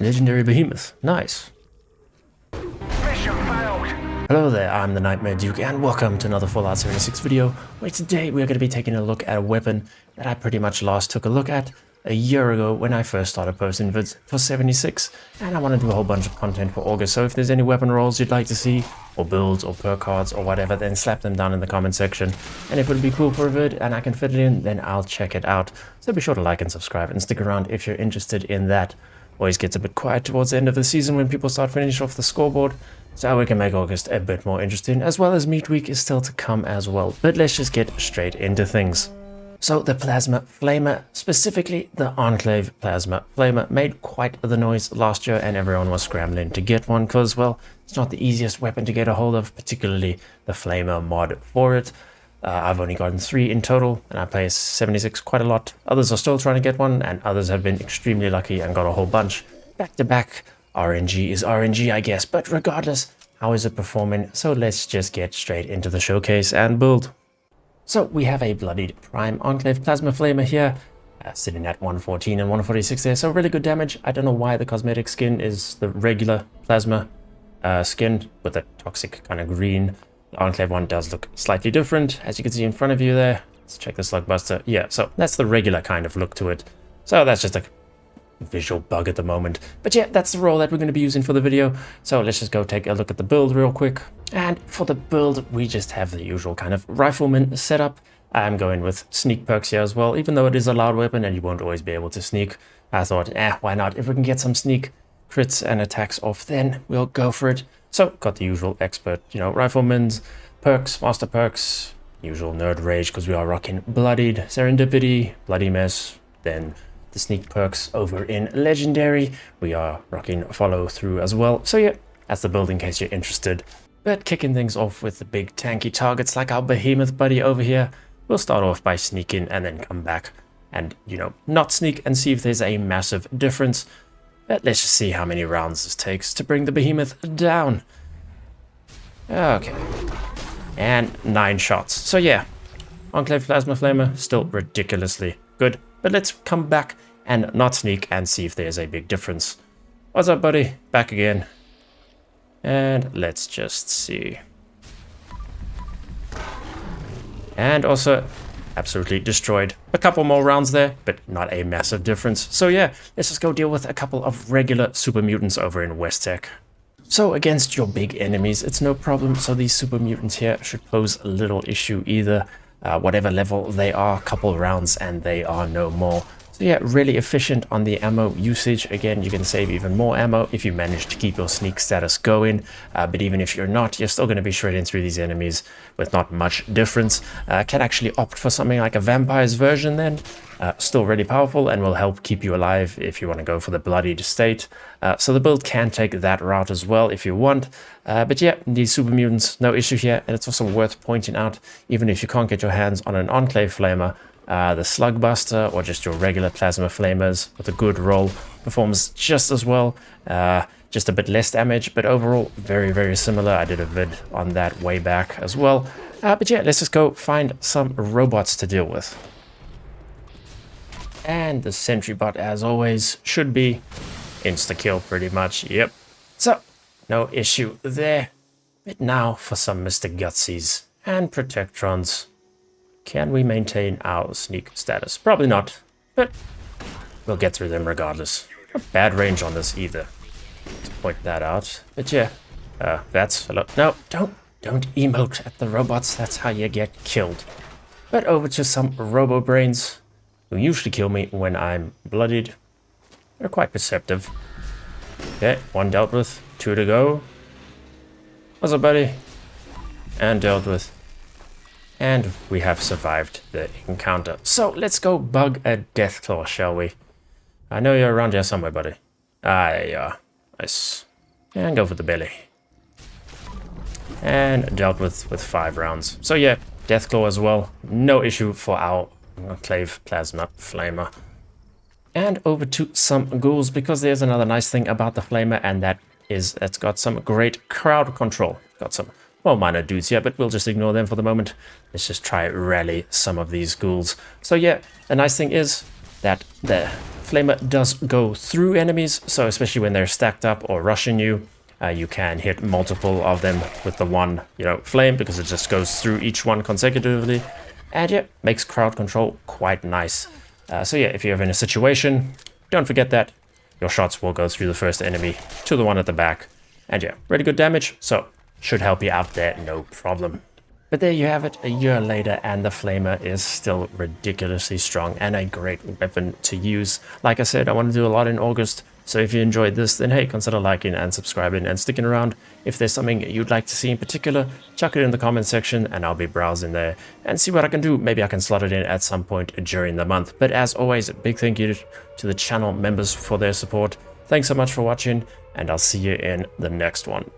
Legendary Behemoth. Nice. Mission failed. Hello there, I'm the TheNightmareDuke, and welcome to another Fallout 76 video, where today we're going to be taking a look at a weapon that I pretty much last took a look at a year ago when I first started posting vids for 76, and I want to do a whole bunch of content for August, so if there's any weapon rolls you'd like to see, or builds, or perk cards, or whatever, then slap them down in the comment section, and if it would be cool for a vid and I can fit it in, then I'll check it out. So be sure to like and subscribe and stick around if you're interested in that. Always gets a bit quiet towards the end of the season when people start finishing off the scoreboard, so we can make August a bit more interesting, as well as Meat Week is still to come as well. But let's just get straight into things. So the Plasma Flamer, specifically the Enclave Plasma Flamer, made quite the noise last year and everyone was scrambling to get one because, well, it's not the easiest weapon to get a hold of, particularly the Flamer mod for it. I've only gotten 3 in total, and I play 76 quite a lot. Others are still trying to get one, and others have been extremely lucky and got a whole bunch. Back to back, RNG is RNG, I guess, but regardless, how is it performing? So let's just get straight into the showcase and build. So we have a bloodied Prime Enclave Plasma Flamer here, sitting at 114 and 146 there, so really good damage. I don't know why the cosmetic skin is the regular Plasma skin with a toxic kind of green. The Enclave one does look slightly different, as you can see in front of you there. Let's check the Slugbuster. Yeah, so that's the regular kind of look to it. So that's just a visual bug at the moment. But yeah, that's the roll that we're going to be using for the video. So let's just go take a look at the build real quick. And for the build, we just have the usual kind of rifleman setup. I'm going with sneak perks here as well, even though it is a loud weapon and you won't always be able to sneak. I thought, why not? If we can get some sneak crits and attacks off, then we'll go for it. So, got the usual expert, rifleman's perks, master perks, usual nerd rage, because we are rocking bloodied serendipity, bloody mess, then the sneak perks over in legendary. We are rocking follow through as well. So yeah, that's the build in case you're interested. But kicking things off with the big tanky targets like our behemoth buddy over here, we'll start off by sneaking and then come back and, not sneak and see if there's a massive difference. But let's just see how many rounds this takes to bring the behemoth down. Okay. And 9 shots. So yeah, Enclave Plasma Flamer, still ridiculously good. But let's come back and not sneak and see if there's a big difference. What's up, buddy? Back again. And let's just see. And also absolutely destroyed. A couple more rounds there, but not a massive difference. So yeah, let's just go deal with a couple of regular super mutants over in West Tech. So against your big enemies, it's no problem. So these super mutants here should pose little issue either. Whatever level they are, couple rounds and they are no more. So yeah, really efficient on the ammo usage. Again, you can save even more ammo if you manage to keep your sneak status going. But even if you're not, you're still going to be shredding through these enemies with not much difference. Can actually opt for something like a vampire's version then. Still really powerful and will help keep you alive if you want to go for the bloodied state. So the build can take that route as well if you want. But yeah, these super mutants, no issue here. And it's also worth pointing out, even if you can't get your hands on an Enclave Flamer, the Slugbuster or just your regular Plasma Flamers with a good roll performs just as well. Just a bit less damage, but overall very, very similar. I did a vid on that way back as well. But yeah, let's just go find some robots to deal with. And the sentry bot, as always, should be insta-kill pretty much. Yep. So, no issue there. But now for some Mr. Gutsies and Protectrons. Can we maintain our sneak status? Probably not, but we'll get through them regardless. Not bad range on this either, to point that out. But yeah, that's hello. No, don't emote at the robots. That's how you get killed. But over to some Robo Brains, who usually kill me when I'm bloodied. They're quite perceptive. Okay, 1 dealt with, 2 to go. What's up, buddy? And dealt with. And we have survived the encounter. So let's go bug a Deathclaw, shall we? I know you're around here somewhere, buddy. There you are. Nice. And go for the belly. And dealt with 5 rounds. So yeah, Deathclaw as well. No issue for our Enclave Plasma Flamer. And over to some ghouls, because there's another nice thing about the Flamer, and that is it's got some great crowd control. Got some minor dudes here, but we'll just ignore them for the moment. Let's just try rally some of these ghouls. So yeah, the nice thing is that the flamer does go through enemies, so especially when they're stacked up or rushing you, you can hit multiple of them with the one, flame, because it just goes through each one consecutively. And yeah, makes crowd control quite nice. So yeah, if you're ever in a situation, don't forget that your shots will go through the first enemy to the one at the back. And yeah, really good damage, so should help you out there, no problem. But there you have it, a year later, and the flamer is still ridiculously strong and a great weapon to use. Like I said, I want to do a lot in August, so if you enjoyed this, then hey, consider liking and subscribing and sticking around. If there's something you'd like to see in particular, chuck it in the comment section and I'll be browsing there and see what I can do. Maybe I can slot it in at some point during the month. But as always, a big thank you to the channel members for their support. Thanks so much for watching, and I'll see you in the next one.